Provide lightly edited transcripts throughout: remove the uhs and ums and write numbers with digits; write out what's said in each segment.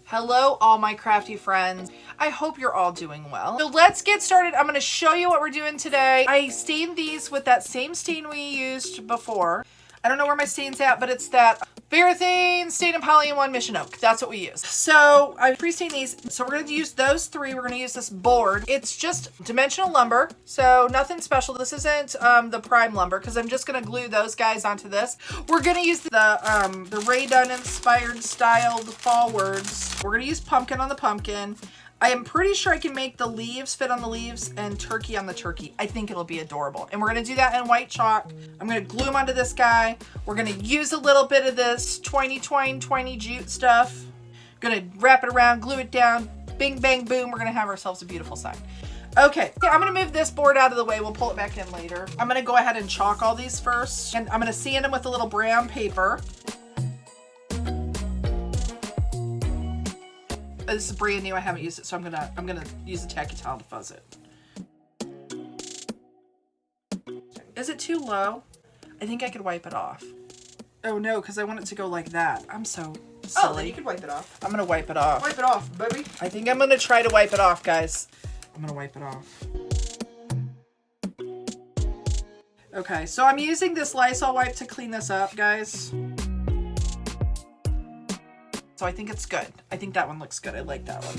Hello, all my crafty friends. I hope you're all doing well. So let's get started. I'm gonna show you what we're doing today. I stained these with that same stain we used before. I don't know where my stain's at, but it's that Varathane Stain and Poly in 1 Mission Oak. That's what we use. So I pre-stained these. So we're gonna use those 3. We're gonna use this board. It's just dimensional lumber, so nothing special. This isn't the prime lumber because I'm just gonna glue those guys onto this. We're gonna use the Ray Dunn inspired styled fall words. We're gonna use pumpkin on the pumpkin. I am pretty sure I can make the leaves fit on the leaves and turkey on the turkey. I think it'll be adorable. And we're gonna do that in white chalk. I'm gonna glue them onto this guy. We're gonna use a little bit of this twiny jute stuff. Gonna wrap it around, glue it down, bing, bang, boom. We're gonna have ourselves a beautiful sign. Okay, I'm gonna move this board out of the way. We'll pull it back in later. I'm gonna go ahead and chalk all these first. And I'm gonna sand them with a little brown paper. This is brand new. I haven't used it, so I'm gonna use a tacky towel to fuzz it. Is it too low? I think I could wipe it off. Oh no, because I want it to go like that. I'm so silly. Oh, then you can wipe it off. I'm gonna wipe it off. Wipe it off, baby. I think I'm gonna try to wipe it off, guys. I'm gonna wipe it off. Okay, so I'm using this Lysol wipe to clean this up, guys. So I think it's good. I think that one looks good. I like that one.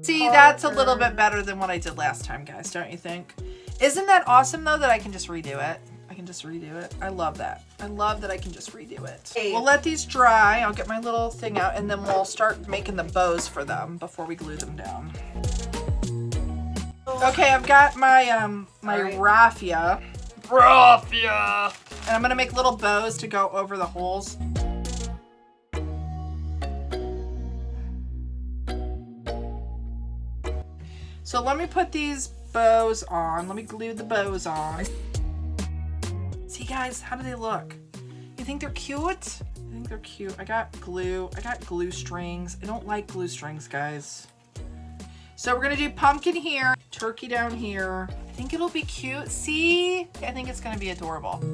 See, that's a little bit better than what I did last time, guys, don't you think? Isn't that awesome, though, that I can just redo it? I can just redo it. I love that. I love that I can just redo it. Hey. We'll let these dry. I'll get my little thing out, and then we'll start making the bows for them before we glue them down. Okay, I've got my raffia. And I'm gonna make little bows to go over the holes. So let me put these bows on. Let me glue the bows on. See, guys, how do they look? You think they're cute? I think they're cute. I got glue strings. I don't like glue strings, guys. So we're gonna do pumpkin here, turkey down here. I think it'll be cute. See? I think it's gonna be adorable.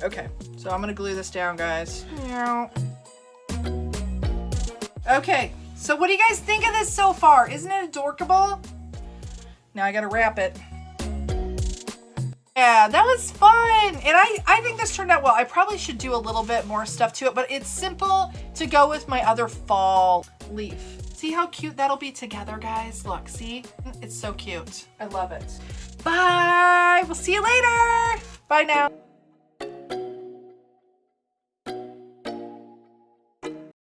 Okay, so I'm gonna glue this down, guys. Okay, so what do you guys think of this so far? Isn't it adorable? Now I gotta wrap it. Yeah, that was fun. And I think this turned out well. I probably should do a little bit more stuff to it, but it's simple to go with my other fall leaf. See how cute that'll be together, guys? Look, see? It's so cute. I love it. Bye. We'll see you later. Bye now.